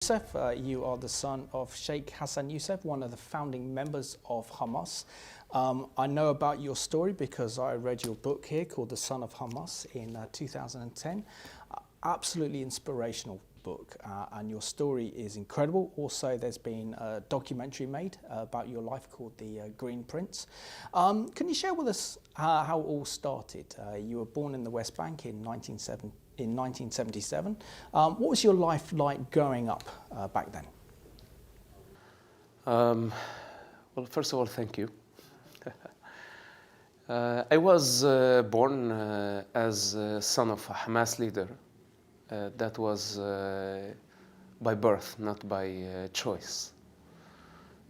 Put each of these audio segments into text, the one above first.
Yousef, you are the son of Sheikh Hassan Yousef, one of the founding members of Hamas. I know about your story because I read your book here called The Son of Hamas in 2010. Absolutely inspirational book, and your story is incredible. Also, there's been a documentary made about your life called The Green Prince. Can you share with us how it all started? You were born in the West Bank in 1977. What was your life like growing up back then? Well, first of all, thank you. I was born as a son of a Hamas leader. That was by birth, not by choice.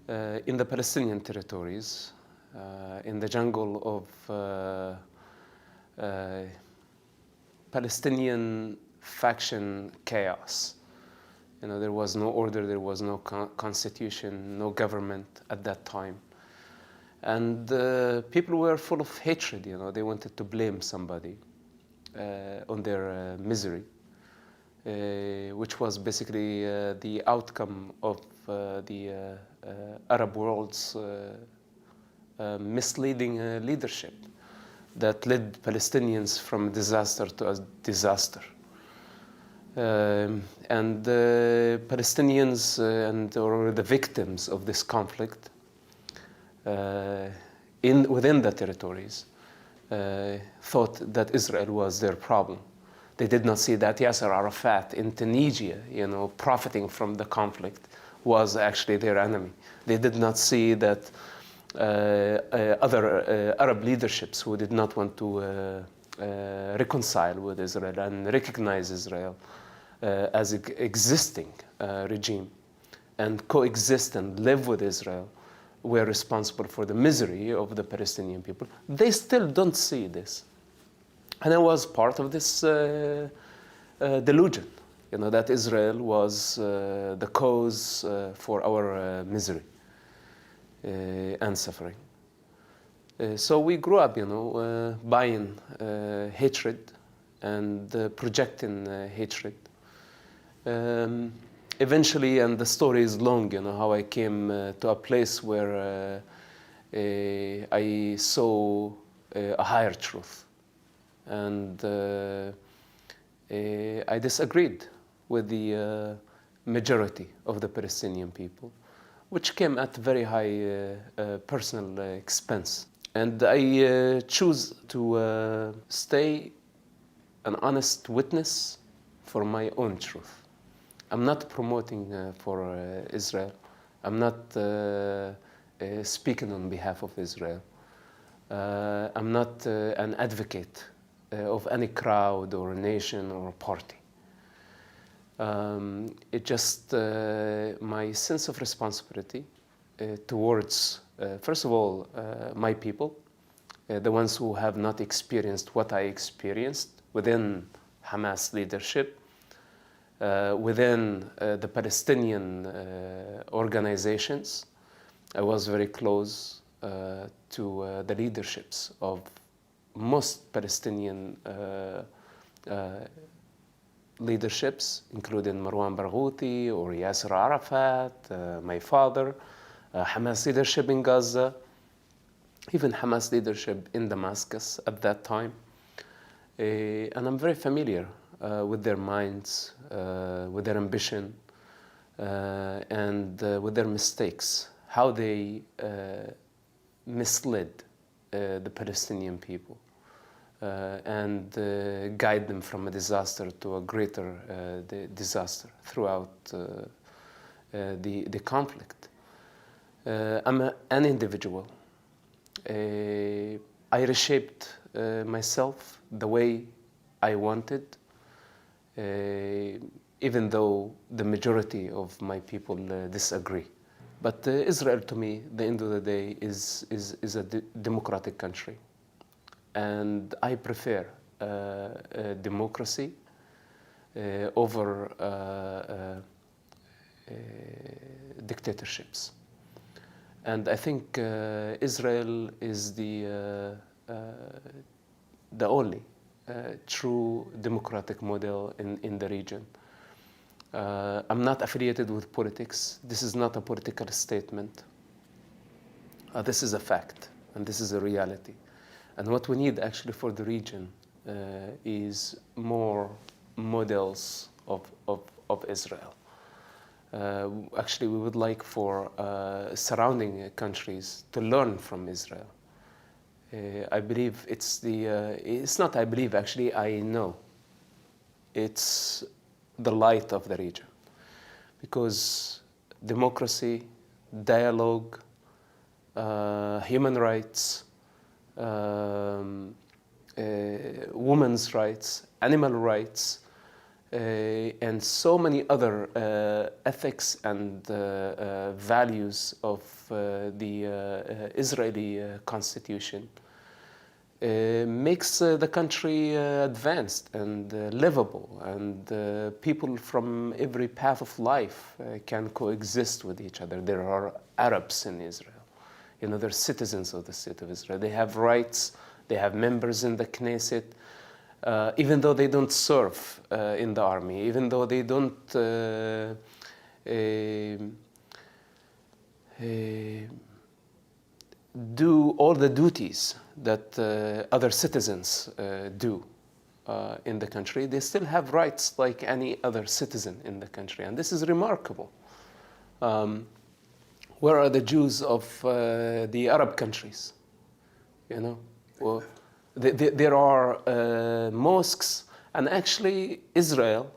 In the Palestinian territories, in the jungle of Palestinian faction chaos. You know, there was no order, there was no constitution, no government at that time. And people were full of hatred, you know, they wanted to blame somebody on their misery, which was basically the outcome of the Arab world's misleading leadership that led Palestinians from disaster to a disaster. And the Palestinians or the victims of this conflict within the territories thought that Israel was their problem. They did not see that Yasser Arafat in Tunisia, you know, profiting from the conflict, was actually their enemy. They did not see that other Arab leaderships who did not want to reconcile with Israel and recognize Israel as an existing regime and coexist and live with Israel were responsible for the misery of the Palestinian people. They still don't see this. And I was part of this delusion, you know, that Israel was the cause for our misery and suffering. So we grew up, you know, buying hatred and projecting hatred. Eventually, and the story is long, you know, how I came to a place where I saw a higher truth. And I disagreed with the majority of the Palestinian people, which came at very high personal expense. And I choose to stay an honest witness for my own truth. I'm not promoting for Israel. I'm not speaking on behalf of Israel. I'm not an advocate of any crowd or nation or party. It just my sense of responsibility towards, first of all, my people, the ones who have not experienced what I experienced within Hamas leadership, within the Palestinian organizations. I was very close to the leaderships of most Palestinian leaderships, including Marwan Barghouti or Yasser Arafat, my father, Hamas leadership in Gaza, even Hamas leadership in Damascus at that time. And I'm very familiar with their minds, with their ambition, and with their mistakes, how they misled the Palestinian people and guide them from a disaster to a greater disaster throughout the conflict. I'm an individual. I reshaped myself the way I wanted, even though the majority of my people disagree. But Israel, to me, at the end of the day, is a democratic country. And I prefer democracy over dictatorships. And I think Israel is the only true democratic model in the region. I'm not affiliated with politics. This is not a political statement. This is a fact, and this is a reality. And what we need actually for the region is more models of Israel. Actually, we would like for surrounding countries to learn from Israel. I believe it's not I believe, actually, I know. It's the light of the region. Because democracy, dialogue, human rights, women's rights, animal rights, and so many other ethics and values of the Israeli constitution makes the country advanced and livable, and people from every path of life can coexist with each other. There are Arabs in Israel. You know, they're citizens of the state of Israel. They have rights. They have members in the Knesset. Even though they don't serve in the army, even though they don't do all the duties that other citizens do in the country, they still have rights like any other citizen in the country. And this is remarkable. Where are the Jews of the Arab countries? You know? Well, there are mosques, and actually Israel,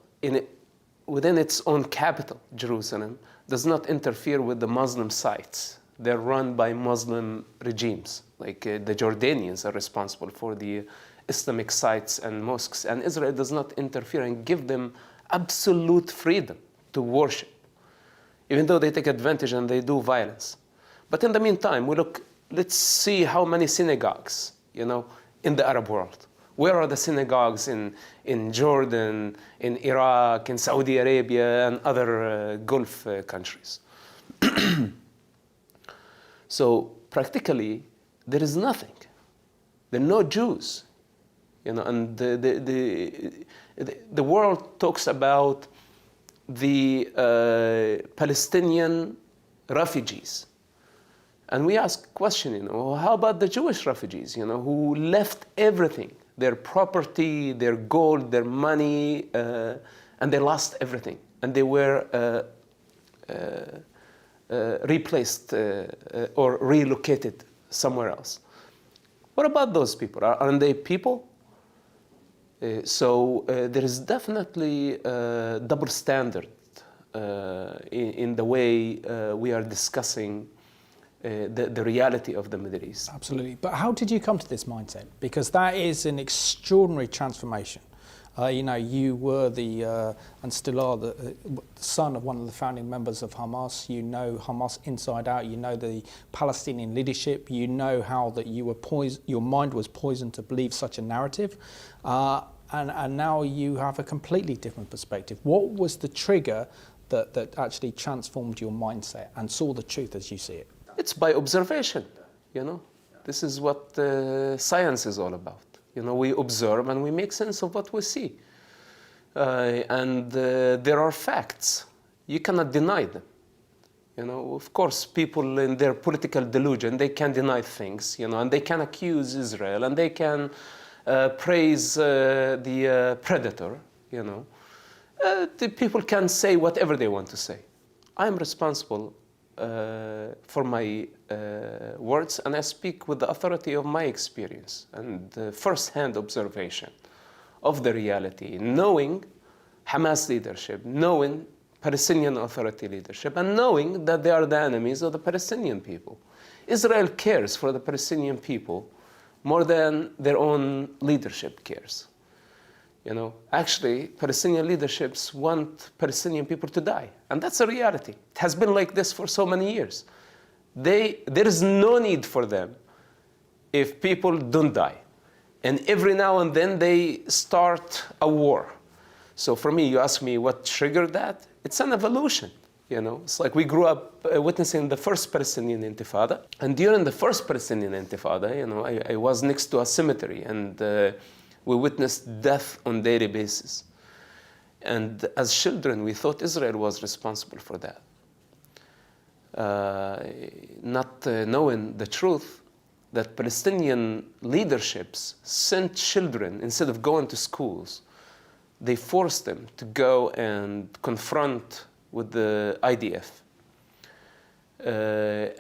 within its own capital, Jerusalem, does not interfere with the Muslim sites. They're run by Muslim regimes. Like the Jordanians are responsible for the Islamic sites and mosques, and Israel does not interfere and give them absolute freedom to worship, even though they take advantage and they do violence. But in the meantime, let's see how many synagogues, you know, in the Arab world. Where are the synagogues in Jordan, in Iraq, in Saudi Arabia, and other Gulf countries? So practically, there is nothing. There are no Jews. You know, and the world talks about the Palestinian refugees. And we ask question, you know, how about the Jewish refugees, you know, who left everything, their property, their gold, their money, and they lost everything. And they were replaced or relocated somewhere else. What about those people? Aren't they people? So there is definitely a double standard in the way we are discussing the reality of the Middle East. Absolutely. But how did you come to this mindset? Because that is an extraordinary transformation. You know, you were and still are the son of one of the founding members of Hamas. You know Hamas inside out. You know the Palestinian leadership. You know how that you were your mind was poisoned to believe such a narrative. And now you have a completely different perspective. What was the trigger that actually transformed your mindset and saw the truth as you see it? It's by observation, you know. This is what science is all about. You know, we observe and we make sense of what we see. And there are facts. You cannot deny them. You know, of course, people in their political delusion, they can deny things, you know, and they can accuse Israel, and they can praise the predator, you know. The people can say whatever they want to say. I am responsible for my words, and I speak with the authority of my experience and first-hand observation of the reality, knowing Hamas leadership, knowing Palestinian Authority leadership, and knowing that they are the enemies of the Palestinian people. Israel cares for the Palestinian people more than their own leadership cares. You know, actually, Palestinian leaderships want Palestinian people to die, and that's a reality. It has been like this for so many years. There is no need for them if people don't die. And every now and then they start a war. So for me, you ask me what triggered that? It's an evolution. You know, it's like we grew up witnessing the first Palestinian Intifada. And during the first Palestinian Intifada, you know, I was next to a cemetery, and we witnessed death on a daily basis. And as children, we thought Israel was responsible for that. Not knowing the truth that Palestinian leaderships sent children, instead of going to schools, they forced them to go and confront with the IDF.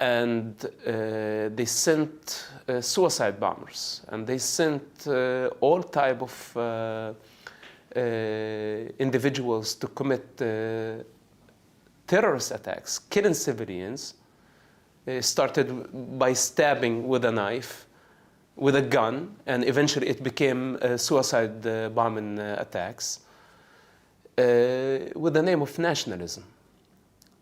And they sent suicide bombers, and they sent all type of individuals to commit terrorist attacks, killing civilians. Started by stabbing with a knife, with a gun, and eventually it became suicide bombing attacks with the name of nationalism.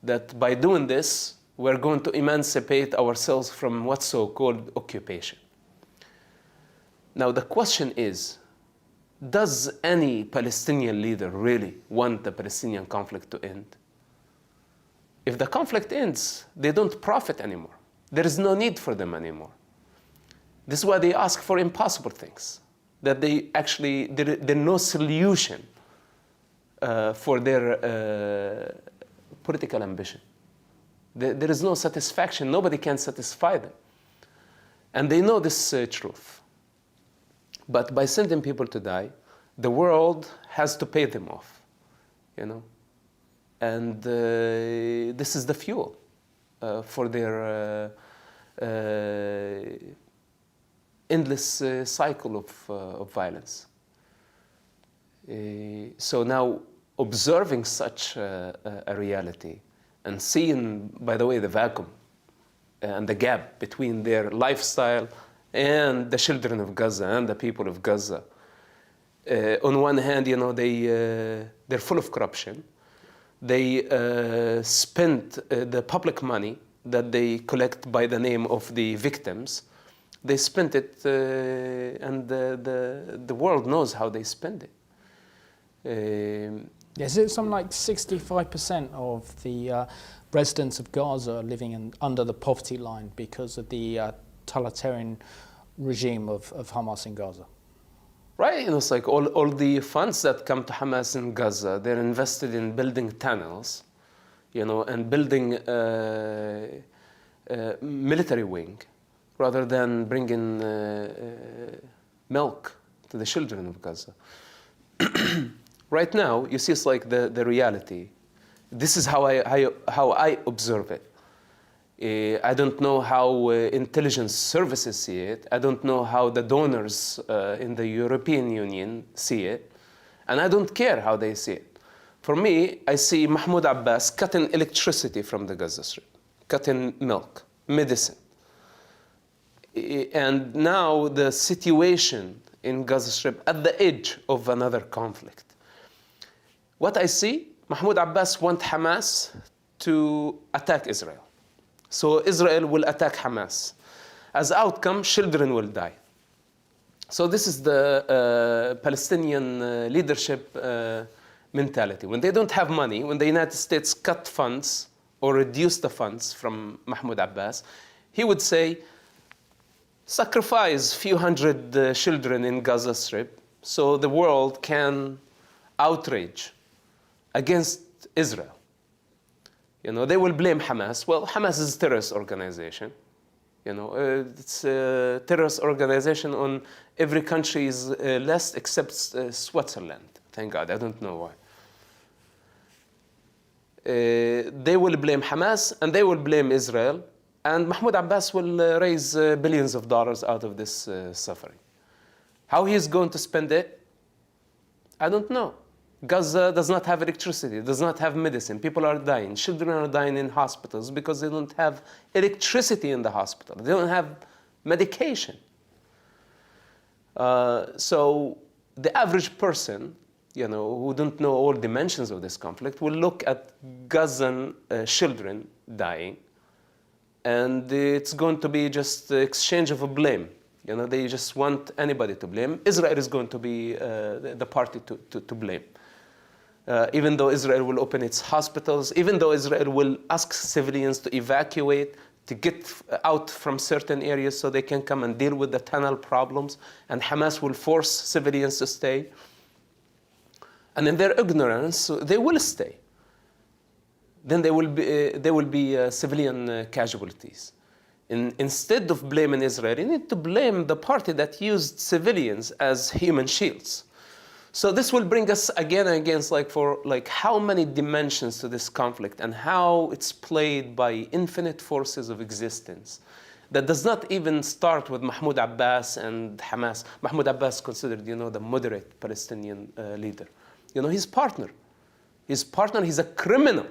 That by doing this, we're going to emancipate ourselves from what's so-called occupation. Now the question is, does any Palestinian leader really want the Palestinian conflict to end? If the conflict ends, they don't profit anymore. There is no need for them anymore. This is why they ask for impossible things, that they actually, there's no solution for their political ambition. There is no satisfaction. Nobody can satisfy them. And they know this truth. But by sending people to die, the world has to pay them off, you know. And this is the fuel for their endless cycle of violence. So now, observing such a reality and seeing, by the way, the vacuum and the gap between their lifestyle and the children of Gaza and the people of Gaza. On one hand, you know, they're full of corruption. They spend the public money that they collect by the name of the victims. They spend it, and the world knows how they spend it. Is it something like 65% of the residents of Gaza are living under the poverty line because of the totalitarian regime of Hamas in Gaza? Right, you know, it's like all the funds that come to Hamas in Gaza, they're invested in building tunnels, you know, and building a military wing, rather than bringing milk to the children of Gaza. Right now, you see, it's like the reality. This is how I observe it. I don't know how intelligence services see it. I don't know how the donors in the European Union see it. And I don't care how they see it. For me, I see Mahmoud Abbas cutting electricity from the Gaza Strip, cutting milk, medicine. And now the situation in Gaza Strip at the edge of another conflict. What I see, Mahmoud Abbas wants Hamas to attack Israel. So Israel will attack Hamas. As outcome, children will die. So this is the Palestinian leadership mentality. When they don't have money, when the United States cut funds or reduce the funds from Mahmoud Abbas, he would say, sacrifice a few hundred children in Gaza Strip so the world can outrage against Israel. You know, they will blame Hamas. Well, Hamas is a terrorist organization. You know, it's a terrorist organization on every country's list except Switzerland. Thank God, I don't know why. They will blame Hamas and they will blame Israel, and Mahmoud Abbas will raise billions of dollars out of this suffering. How he is going to spend it, I don't know. Gaza does not have electricity, does not have medicine. People are dying. Children are dying in hospitals because they don't have electricity in the hospital. They don't have medication. So the average person, you know, who don't know all dimensions of this conflict will look at Gazan children dying, and it's going to be just the exchange of a blame. You know, they just want anybody to blame. Israel is going to be the party to blame. Even though Israel will open its hospitals, even though Israel will ask civilians to evacuate, to get out from certain areas so they can come and deal with the tunnel problems, and Hamas will force civilians to stay. And in their ignorance, they will stay. Then there will be civilian casualties. Instead of blaming Israel, you need to blame the party that used civilians as human shields. So this will bring us again and again, how many dimensions to this conflict and how it's played by infinite forces of existence. That does not even start with Mahmoud Abbas and Hamas. Mahmoud Abbas considered, the moderate Palestinian leader. His partner, he's a criminal.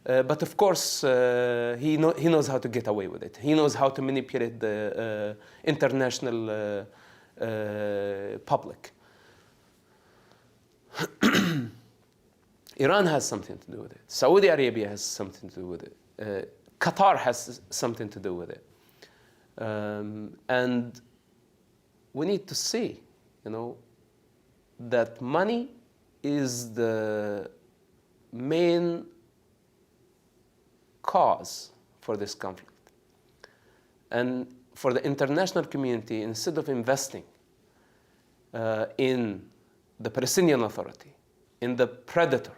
But of course, he knows how to get away with it. He knows how to manipulate the international public. Iran has something to do with it. Saudi Arabia has something to do with it. Qatar has something to do with it. And we need to see, that money is the main cause for this conflict. And for the international community, instead of investing in the Palestinian Authority, in the predator,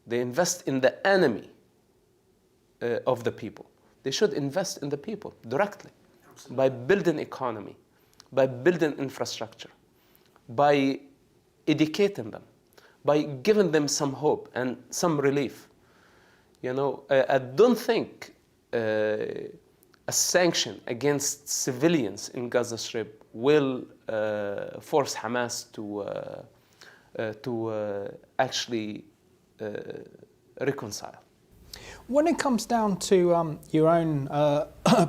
they invest in the enemy of the people. They should invest in the people directly. Absolutely. By building economy, by building infrastructure, by educating them, by giving them some hope and some relief. I don't think a sanction against civilians in Gaza Strip will force Hamas to actually reconcile. When it comes down to your own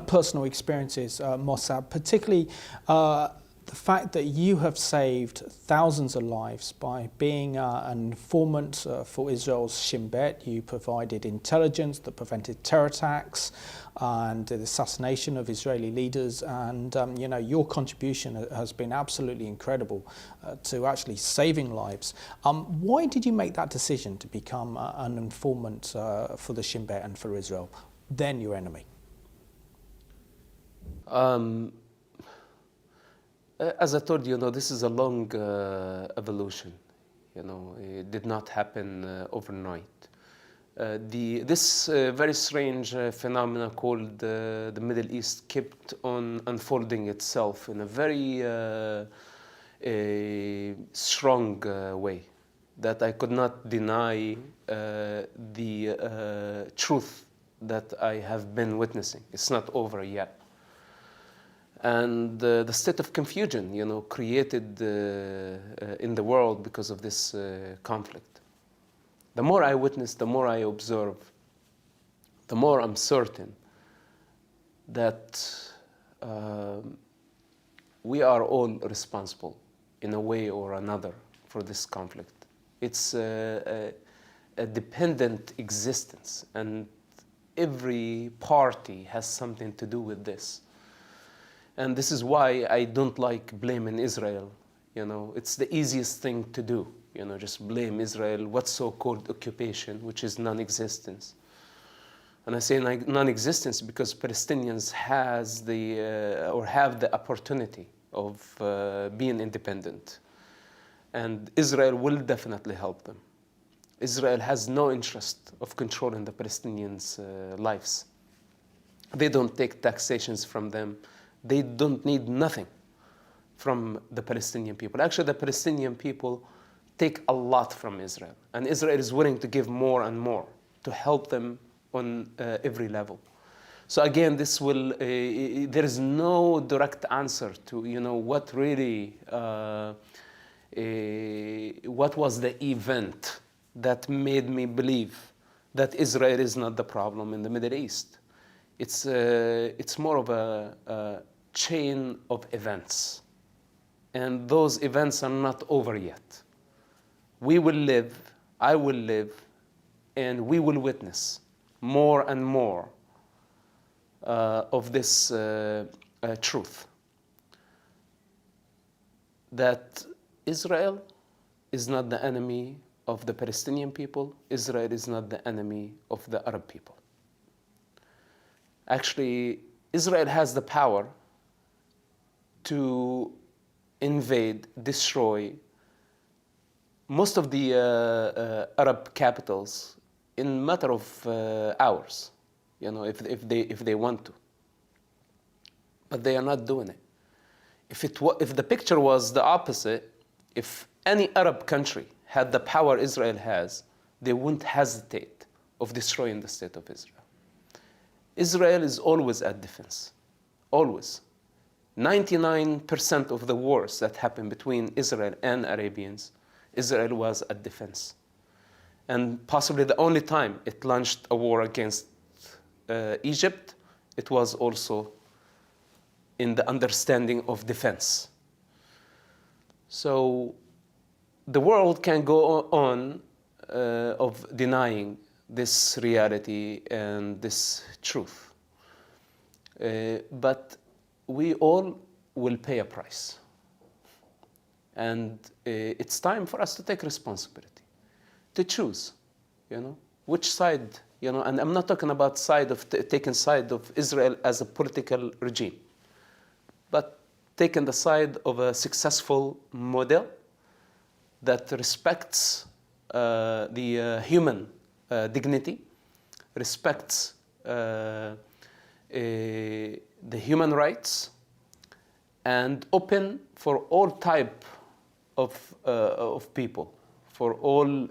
personal experiences, Mosab, particularly the fact that you have saved thousands of lives by being an informant for Israel's Shin Bet. You provided intelligence that prevented terror attacks and the assassination of Israeli leaders, and your contribution has been absolutely incredible to actually saving lives. Why did you make that decision to become an informant for the Shin Bet and for Israel, then your enemy? As I told you, this is a long evolution. It did not happen overnight. This very strange phenomena called the Middle East kept on unfolding itself in a very strong way that I could not deny the truth that I have been witnessing. It's not over yet. And the state of confusion, created in the world because of this conflict. The more I witness, the more I observe, the more I'm certain that we are all responsible in a way or another for this conflict. It's a dependent existence, and every party has something to do with this. And this is why I don't like blaming Israel. It's the easiest thing to do. Just blame Israel, what's so-called occupation, which is non-existence. And I say non-existence because Palestinians have the opportunity of being independent. And Israel will definitely help them. Israel has no interest of controlling the Palestinians' lives. They don't take taxations from them. They don't need nothing from the Palestinian people. Actually, the Palestinian people take a lot from Israel. And Israel is willing to give more and more to help them on every level. So again, there is no direct answer to, what really, what was the event that made me believe that Israel is not the problem in the Middle East. It's more of a chain of events. And those events are not over yet. We will live, I will live, and we will witness more and more of this truth. That Israel is not the enemy of the Palestinian people. Israel is not the enemy of the Arab people. Actually, Israel has the power to invade, destroy most of the Arab capitals in matter of hours, if they want to. But they are not doing it. If the picture was the opposite, if any Arab country had the power Israel has, they wouldn't hesitate of destroying the state of Israel. Israel is always at defense, always. 99% of the wars that happen between Israel and Arabians, Israel was at defense. And possibly the only time it launched a war against Egypt, it was also in the understanding of defense. So the world can go on of denying this reality and this truth. But we all will pay a price. And it's time for us to take responsibility, to choose, which side, and I'm not talking about taking side of Israel as a political regime, but taking the side of a successful model that respects the human dignity, respects the human rights, and open for all type of people, for all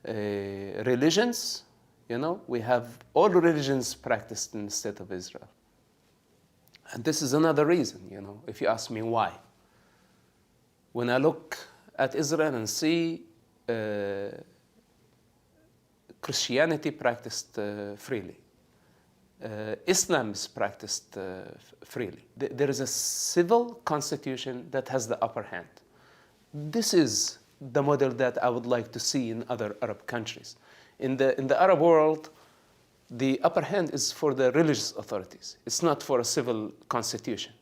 religions. We have all religions practiced in the state of Israel. And this is another reason, if you ask me why. When I look at Israel and see Christianity practiced freely, Islam is practiced freely. There is a civil constitution that has the upper hand. This is the model that I would like to see in other Arab countries. In the Arab world, the upper hand is for the religious authorities. It's not for a civil constitution.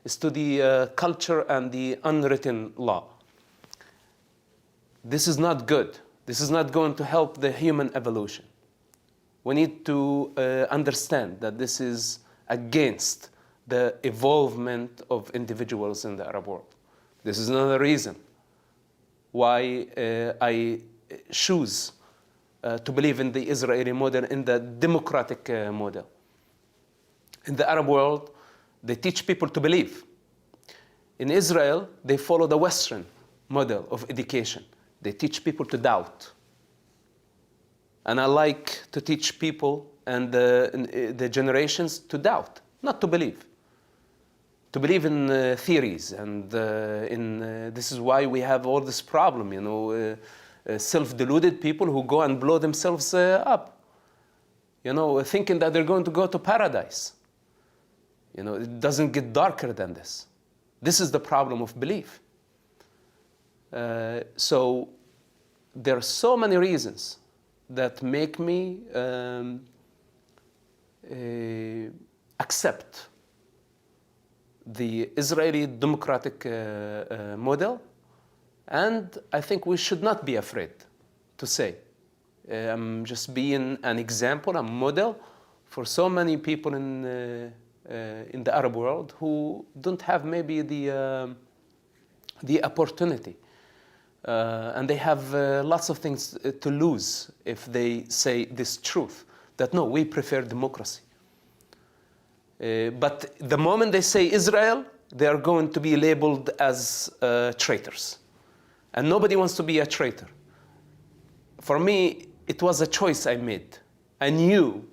It's to the culture and the unwritten law. This is not good. This is not going to help the human evolution. We need to understand that this is against the evolvement of individuals in the Arab world. This is another reason why I choose to believe in the Israeli model, in the democratic model. In the Arab world, they teach people to believe. In Israel, they follow the Western model of education. They teach people to doubt. And I like to teach people and the generations to doubt, not to believe. To believe in theories, and this is why we have all this problem, self-deluded people who go and blow themselves up, thinking that they're going to go to paradise. It doesn't get darker than this. This is the problem of belief. So there are so many reasons that make me accept the Israeli democratic model, and I think we should not be afraid to say. I'm just being an example, a model for so many people in the Arab world who don't have maybe the opportunity. And they have lots of things to lose if they say this truth, that no, we prefer democracy. But the moment they say Israel, they are going to be labeled as traitors. And nobody wants to be a traitor. For me, it was a choice I made. I knew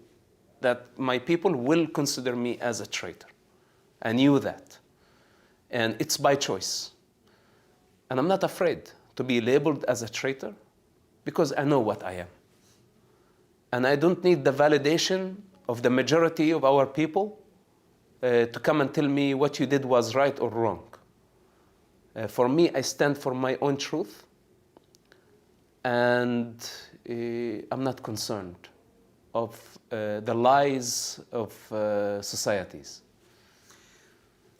that my people will consider me as a traitor. I knew that. And it's by choice. And I'm not afraid to be labeled as a traitor because I know what I am. And I don't need the validation of the majority of our people to come and tell me what you did was right or wrong. For me, I stand for my own truth, and I'm not concerned of the lies of societies.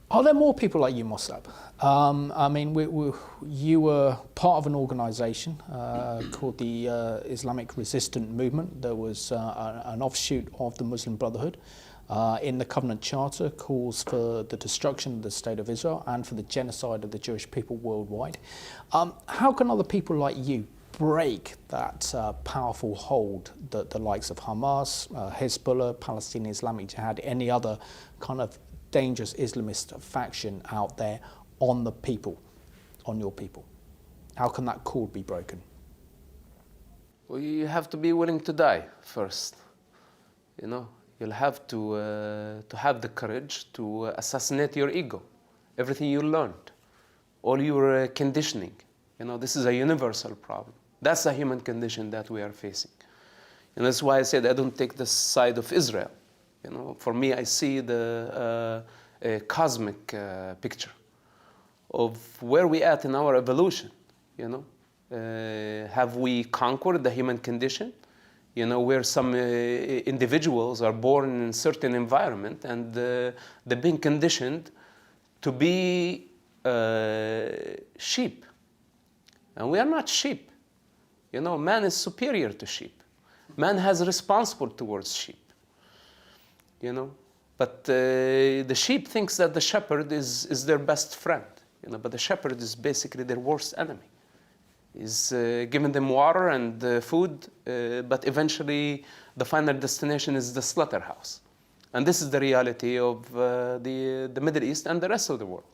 Are there more people like you, Mosab? I mean, you were part of an organization called the Islamic Resistance Movement. There was an offshoot of the Muslim Brotherhood. in the Covenant Charter calls for the destruction of the State of Israel and for the genocide of the Jewish people worldwide. How can other people like you break that powerful hold that the likes of Hamas, Hezbollah, Palestinian Islamic Jihad, any other kind of dangerous Islamist faction out there on the people, on your people? How can that cord be broken? Well, you have to be willing to die first. You know, you'll have to have the courage to assassinate your ego, everything you learned, all your conditioning. You know, this is a universal problem. That's a human condition that we are facing. And that's why I said I don't take the side of Israel. You know, for me, I see the cosmic picture of where we at in our evolution. You know, have we conquered the human condition? You know, where some individuals are born in a certain environment and they're being conditioned to be sheep. And we are not sheep. You know, man is superior to sheep. Man has responsible towards sheep. You know, but the sheep thinks that the shepherd is their best friend. You know, but the shepherd is basically their worst enemy. He's giving them water and food, but eventually the final destination is the slaughterhouse. And this is the reality of the Middle East and the rest of the world.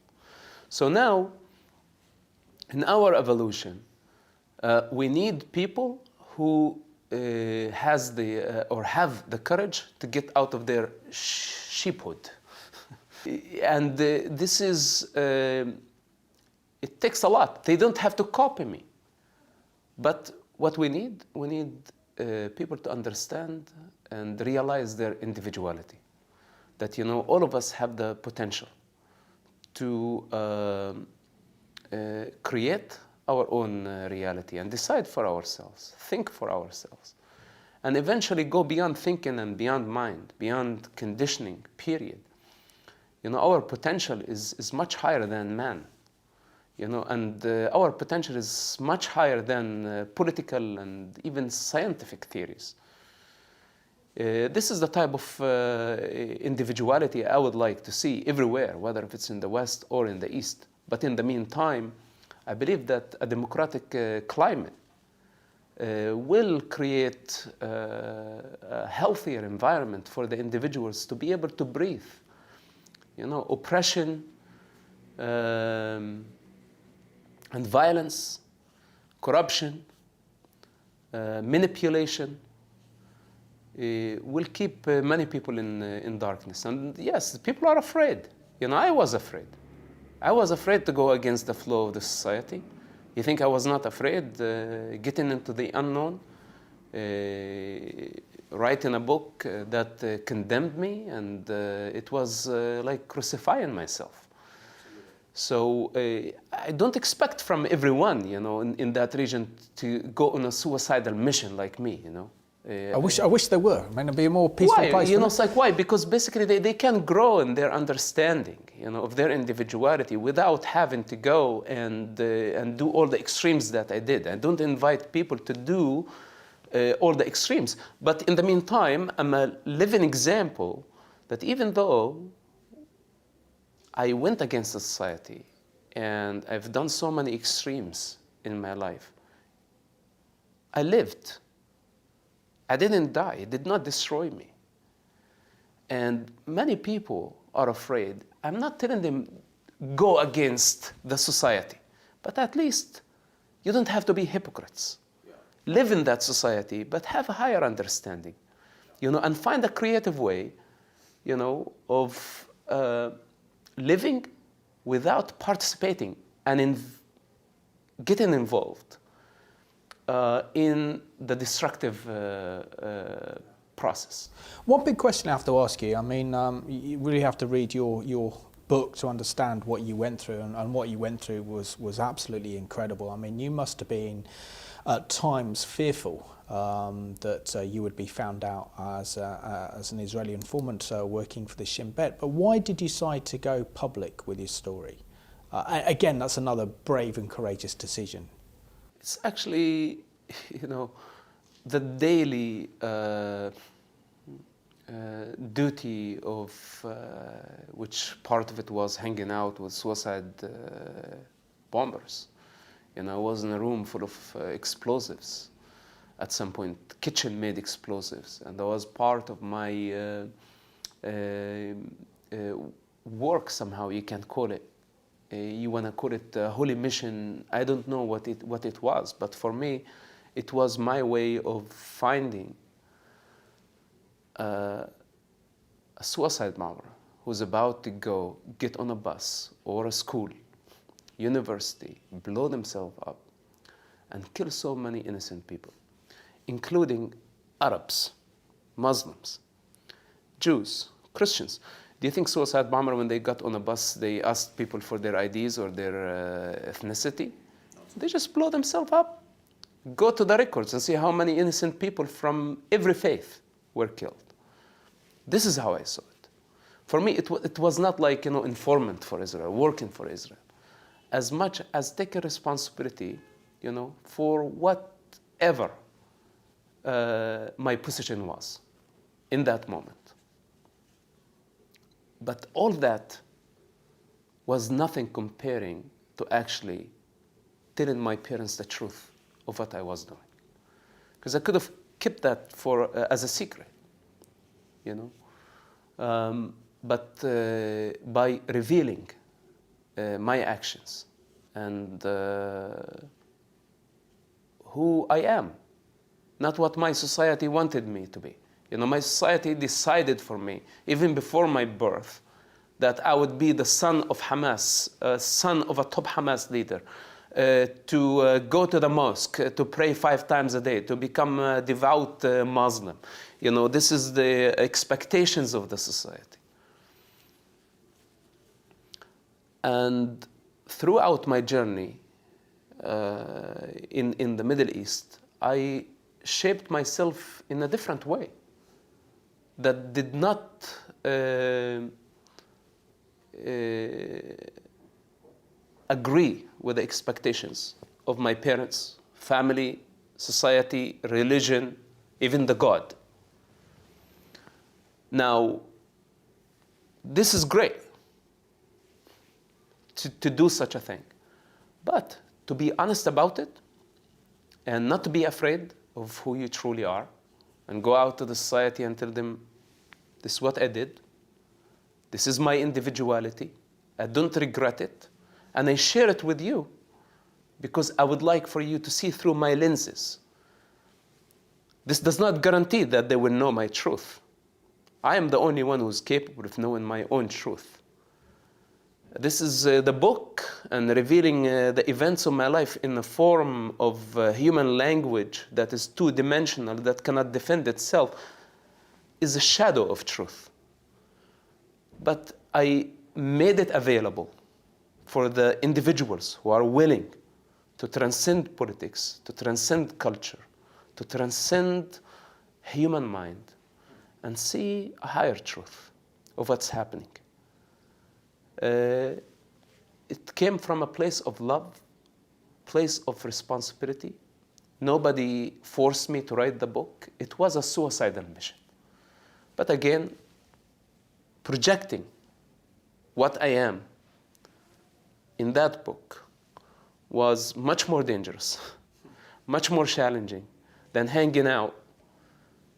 So now, in our evolution, we need people who have the courage to get out of their sheephood. And this is, it takes a lot. They don't have to copy me. But what we need people to understand and realize their individuality. That, you know, all of us have the potential to create our own reality and decide for ourselves, think for ourselves, and eventually go beyond thinking and beyond mind, beyond conditioning, period. You know, our potential is much higher than man. You know, and our potential is much higher than political and even scientific theories. This is the type of individuality I would like to see everywhere, whether if it's in the West or in the East. But in the meantime, I believe that a democratic climate will create a healthier environment for the individuals to be able to breathe. You know, oppression, and violence, corruption, manipulation will keep many people in darkness. And yes, people are afraid. You know, I was afraid. I was afraid to go against the flow of the society. You think I was not afraid getting into the unknown, writing a book that condemned me, and it was like crucifying myself. So I don't expect from everyone, you know, in that region to go on a suicidal mission like me, you know. I wish there were. I mean, it'd be a more peaceful place. You know, it's like, why? Because basically they can grow in their understanding, you know, of their individuality without having to go and do all the extremes that I did. I don't invite people to do all the extremes. But in the meantime, I'm a living example that even though I went against the society and I've done so many extremes in my life, I lived. I didn't die. It did not destroy me. And many people are afraid. I'm not telling them go against the society, but at least you don't have to be hypocrites. Yeah. Live in that society, but have a higher understanding, you know, and find a creative way, you know, of living without participating and getting involved in the destructive process. One big question I have to ask you, I mean, you really have to read your book to understand what you went through, and what you went through was absolutely incredible. I mean, you must have been at times fearful that you would be found out as an Israeli informant working for the Shin Bet. But why did you decide to go public with your story? Again, that's another brave and courageous decision. It's actually, you know, the daily duty of which part of it was hanging out with suicide bombers. You know, I was in a room full of explosives at some point, kitchen-made explosives, and that was part of my work somehow, you can call it. You want to call it a holy mission, I don't know what it was, but for me, it was my way of finding a suicide bomber who's about to go get on a bus or a school, university, blow themselves up, and kill so many innocent people, including Arabs, Muslims, Jews, Christians. Do you think suicide bomber, when they got on a bus, they asked people for their IDs or their ethnicity? They just blow themselves up. Go to the records and see how many innocent people from every faith were killed. This is how I saw it. For me, it was not like, informant for Israel, working for Israel, as much as take a responsibility, for whatever my position was in that moment. But all that was nothing comparing to actually telling my parents the truth of what I was doing. Because I could have kept that as a secret, But by revealing my actions and who I am, not what my society wanted me to be. My society decided for me, even before my birth, that I would be the son of Hamas, son of a top Hamas leader, to go to the mosque, to pray 5 times a day, to become a devout Muslim. This is the expectations of the society. And throughout my journey in the Middle East, I shaped myself in a different way that did not agree with the expectations of my parents, family, society, religion, even the God. Now, this is great to do such a thing, but to be honest about it and not to be afraid of who you truly are and go out to the society and tell them, this is what I did, this is my individuality, I don't regret it, and I share it with you because I would like for you to see through my lenses. This does not guarantee that they will know my truth. I am the only one who is capable of knowing my own truth. This is the book and revealing the events of my life in the form of human language that is two-dimensional, that cannot defend itself, is a shadow of truth. But I made it available for the individuals who are willing to transcend politics, to transcend culture, to transcend human mind, and see a higher truth of what's happening. It came from a place of love, place of responsibility. Nobody forced me to write the book. It was a suicidal mission. But again, projecting what I am in that book was much more dangerous, much more challenging than hanging out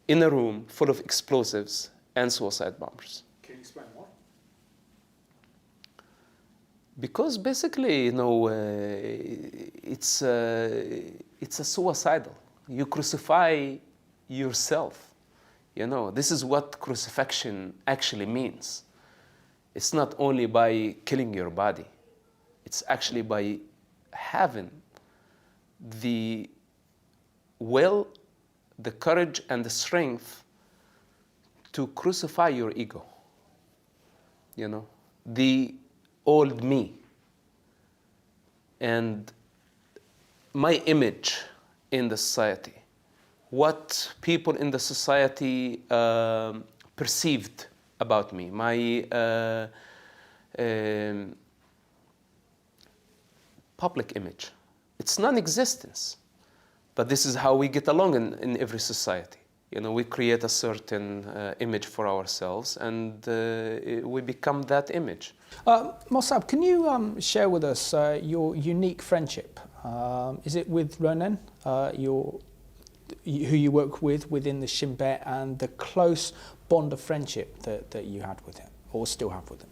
in a room full of explosives and suicide bombers. Can you explain why? Because basically, it's a suicidal. You crucify yourself. This is what crucifixion actually means. It's not only by killing your body. It's actually by having the will, the courage, and the strength to crucify your ego. The old me. And my image in the society. What people in the society perceived about me. My public image. It's non-existence. But this is how we get along in every society. You know, we create a certain image for ourselves, and we become that image. Mosab, can you share with us your unique friendship? Is it with Ronen, who you work with within the Shin Bet, and the close bond of friendship that you had with him, or still have with him?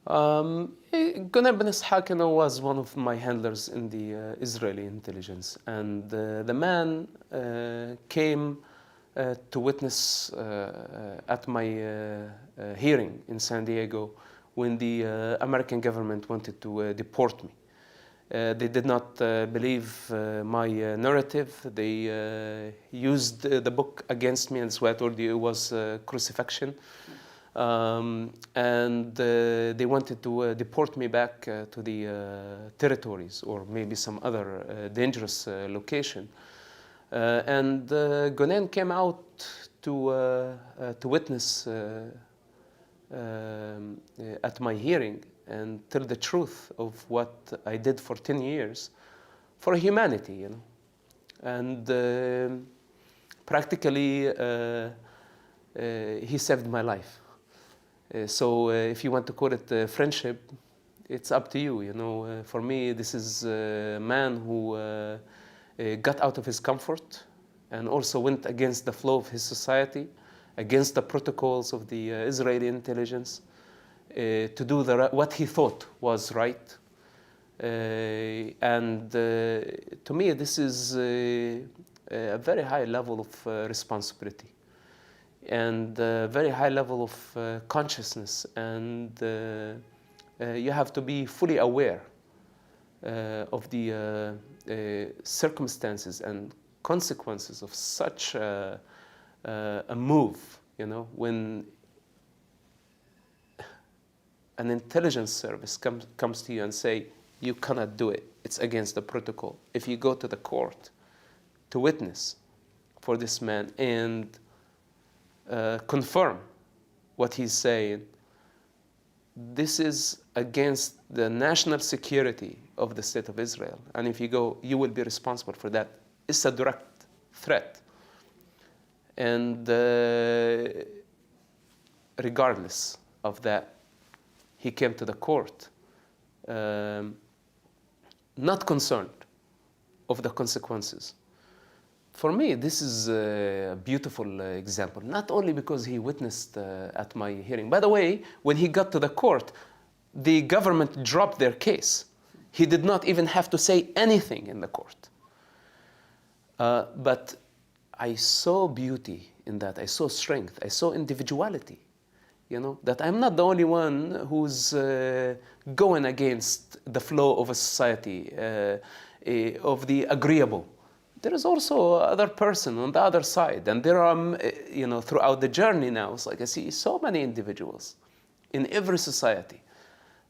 Gonen Ben Ishaq was one of my handlers in the Israeli intelligence, and the man came to witness at my hearing in San Diego when the American government wanted to deport me. They did not believe my narrative. They used the book against me, and that's why I told you it was crucifixion. And they wanted to deport me back to the territories, or maybe some other dangerous location. And Gonen came out to witness at my hearing and tell the truth of what I did for 10 years for humanity, you know. And practically he saved my life. So if you want to call it friendship, it's up to you, you know. For me, this is a man who got out of his comfort and also went against the flow of his society, against the protocols of the Israeli intelligence, to do what he thought was right. And to me, this is a very high level of responsibility, and a very high level of consciousness, and you have to be fully aware of the circumstances and consequences of such a move, you know, when an intelligence service comes to you and say, you cannot do it, it's against the protocol. If you go to the court to witness for this man and confirm what he's saying, this is against the national security of the state of Israel. And if you go, you will be responsible for that. It's a direct threat. And regardless of that, he came to the court not concerned of the consequences. For me, this is a beautiful example, not only because he witnessed at my hearing. By the way, when he got to the court, the government dropped their case. He did not even have to say anything in the court. But I saw beauty in that. I saw strength. I saw individuality. You know, that I'm not the only one who's going against the flow of a society, of the agreeable. There is also other person on the other side. And there are, you know, throughout the journey now, it's like I see so many individuals in every society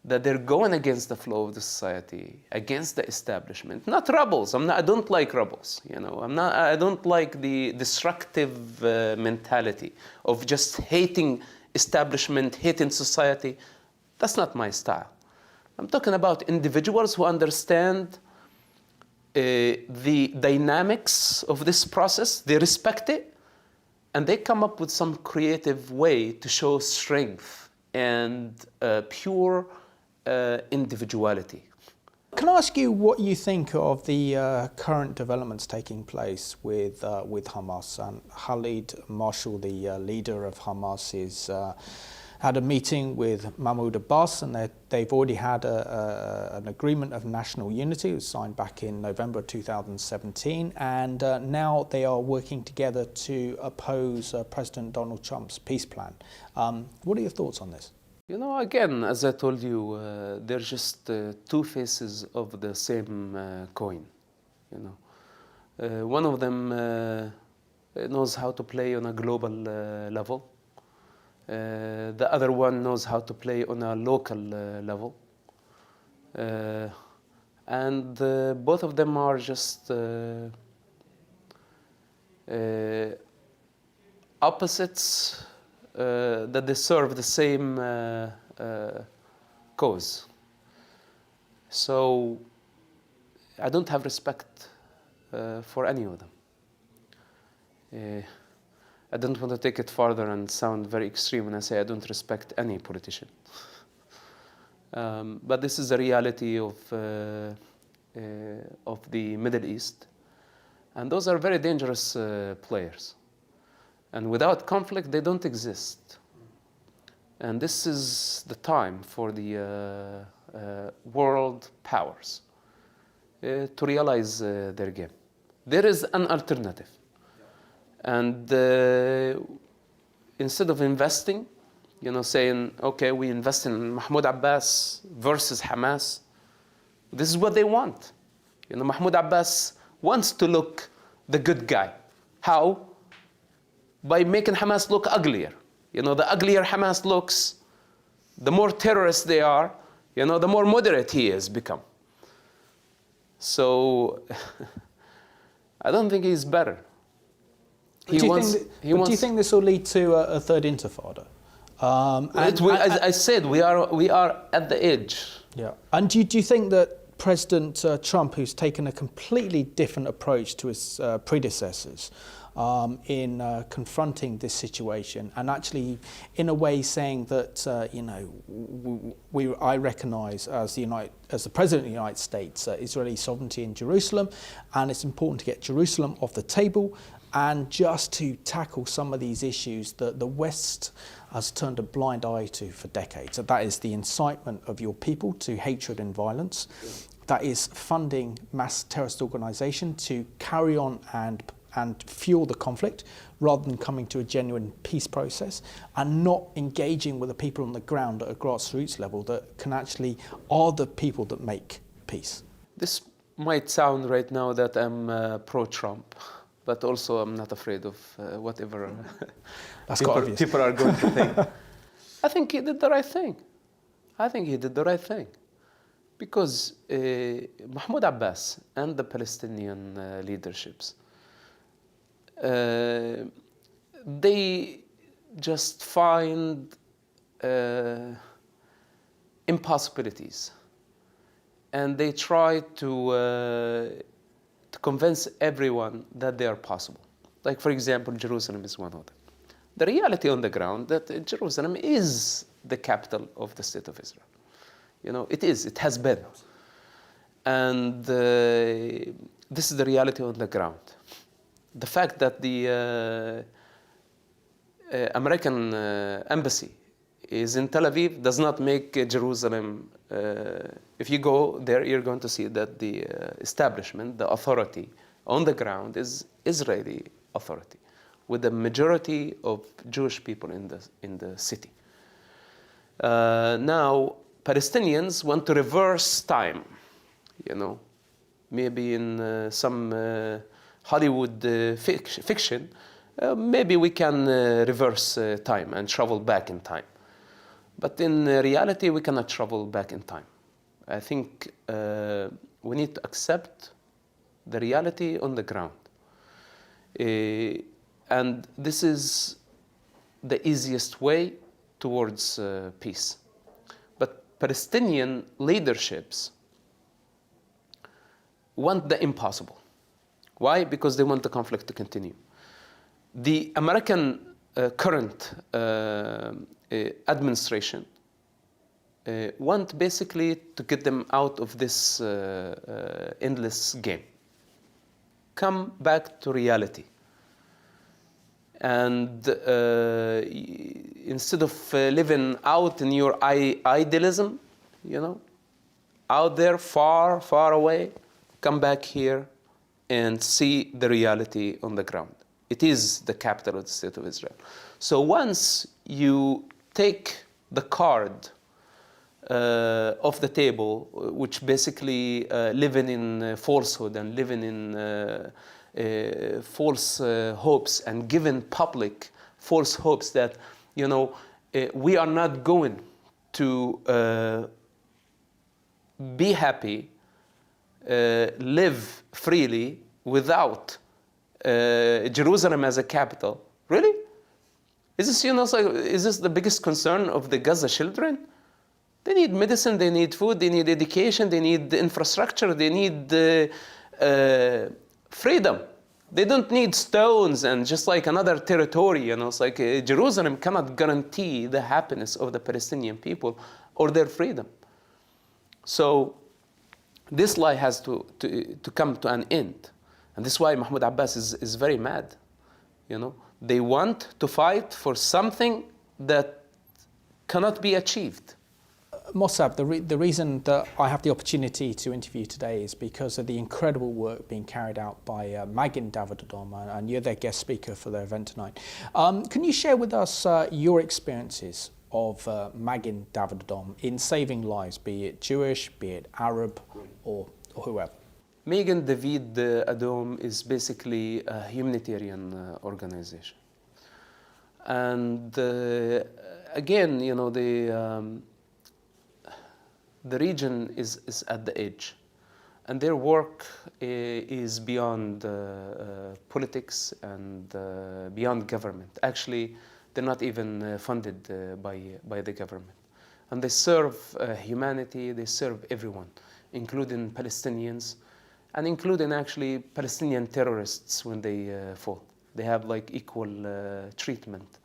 that they're going against the flow of the society, against the establishment. Not rebels. I don't like rebels, you know. I don't like the destructive mentality of just hating establishment, hating society. That's not my style. I'm talking about individuals who understand the dynamics of this process, they respect it, and they come up with some creative way to show strength and pure individuality. Can I ask you what you think of the current developments taking place with Hamas? And Khalid Marshall, the leader of Hamas, had a meeting with Mahmoud Abbas, and they've already had an agreement of national unity. It was signed back in November 2017, and now they are working together to oppose President Donald Trump's peace plan. What are your thoughts on this? You know, again, as I told you, they're just two faces of the same coin. You know, one of them knows how to play on a global level. The other one knows how to play on a local level. And both of them are just opposites that they serve the same cause. So I don't have respect for any of them. I don't want to take it farther and sound very extreme when I say I don't respect any politician. But this is the reality of the Middle East. And those are very dangerous players. And without conflict, they don't exist. And this is the time for the world powers to realize their game. There is an alternative. And instead of investing, saying, okay, we invest in Mahmoud Abbas versus Hamas, this is what they want. Mahmoud Abbas wants to look the good guy. How? By making Hamas look uglier. The uglier Hamas looks, the more terrorists they are, the more moderate he has become. So I don't think he's better. Do you think this will lead to a third intifada? As I said, we are at the edge. Yeah. And do you think that President Trump, who's taken a completely different approach to his predecessors in confronting this situation, and actually, in a way, saying that I recognise as the President of the United States Israeli sovereignty in Jerusalem, and it's important to get Jerusalem off the table, and just to tackle some of these issues that the West has turned a blind eye to for decades. So that is the incitement of your people to hatred and violence. That is funding mass terrorist organisation to carry on and fuel the conflict rather than coming to a genuine peace process, and not engaging with the people on the ground at a grassroots level that can actually are the people that make peace. This might sound right now that I'm pro-Trump, but also I'm not afraid of whatever people are going to think. I think he did the right thing. Because Mahmoud Abbas and the Palestinian leaderships, they just find impossibilities. And they try to convince everyone that they are possible. Like, for example, Jerusalem is one of them. The reality on the ground that Jerusalem is the capital of the state of Israel. It has been. And this is the reality on the ground. The fact that the American embassy is in Tel Aviv does not make Jerusalem, if you go there, you're going to see that the establishment, the authority on the ground is Israeli authority, with the majority of Jewish people in the city. Now, Palestinians want to reverse time, maybe in some Hollywood fiction, maybe we can reverse time and travel back in time. But in reality, we cannot travel back in time. I think we need to accept the reality on the ground. And this is the easiest way towards peace. But Palestinian leaderships want the impossible. Why? Because they want the conflict to continue. The American current administration want basically to get them out of this endless game. Come back to reality. And instead of living out in your idealism, out there far, far away, come back here and see the reality on the ground. It is the capital of the state of Israel. So once you take the card off the table, which basically living in falsehood and living in false hopes and giving public false hopes that, we are not going to be happy, live freely without Jerusalem as a capital. Really? Is this, is this the biggest concern of the Gaza children? They need medicine, they need food, they need education, they need infrastructure, they need freedom. They don't need stones and just like another territory, you know. It's like Jerusalem cannot guarantee the happiness of the Palestinian people or their freedom. So this lie has to come to an end. And this is why Mahmoud Abbas is very mad, you know. They want to fight for something that cannot be achieved. Mosab, the reason that I have the opportunity to interview today is because of the incredible work being carried out by Magin David Adom, and you're their guest speaker for their event tonight. Can you share with us your experiences of Magin David Adom in saving lives, be it Jewish, be it Arab, or whoever? Magin David Adom is basically a humanitarian organization. And again, you know, the region is at the edge, and their work is beyond politics and beyond government. Actually, they're not even funded by the government. And they serve humanity, they serve everyone, including Palestinians, and including actually Palestinian terrorists when they fall. They have like equal treatment.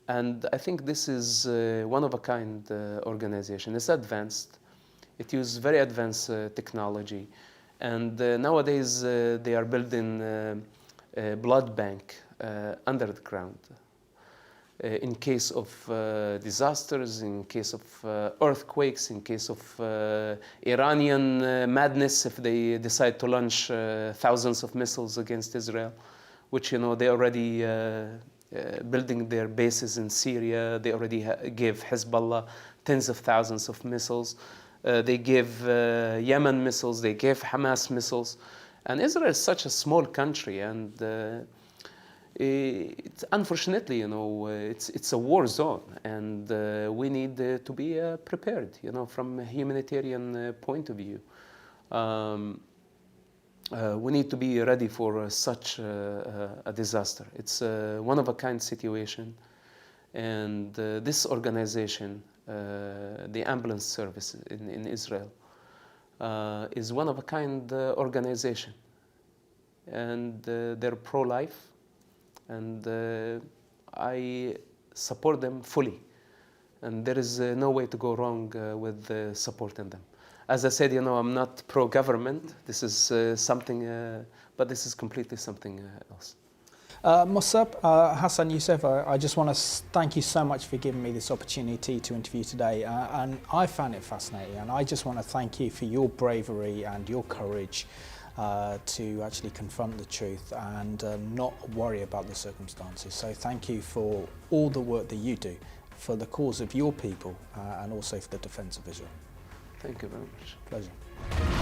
And I think this is one-of-a-kind organization. It's advanced. It uses very advanced technology. And nowadays, they are building a blood bank under the ground in case of disasters, in case of earthquakes, in case of Iranian madness, if they decide to launch thousands of missiles against Israel, which, you know, they already building their bases in Syria. They already gave Hezbollah tens of thousands of missiles. They gave Yemen missiles. They gave Hamas missiles. And Israel is such a small country, and it's, unfortunately, you know, it's a war zone, and we need to be prepared, you know, from a humanitarian point of view. We need to be ready for such a disaster. It's a one-of-a-kind situation, and this organization, the ambulance service in Israel, is one-of-a-kind organization, and they're pro-life, and I support them fully, and there is no way to go wrong with supporting them. As I said, you know, I'm not pro-government. This is something, but this is completely something else. Mosab Hassan Yousef, I just want to thank you so much for giving me this opportunity to interview today. And I found it fascinating. And I just want to thank you for your bravery and your courage to actually confront the truth and not worry about the circumstances. So thank you for all the work that you do for the cause of your people and also for the defense of Israel. Thank you very much. Pleasure.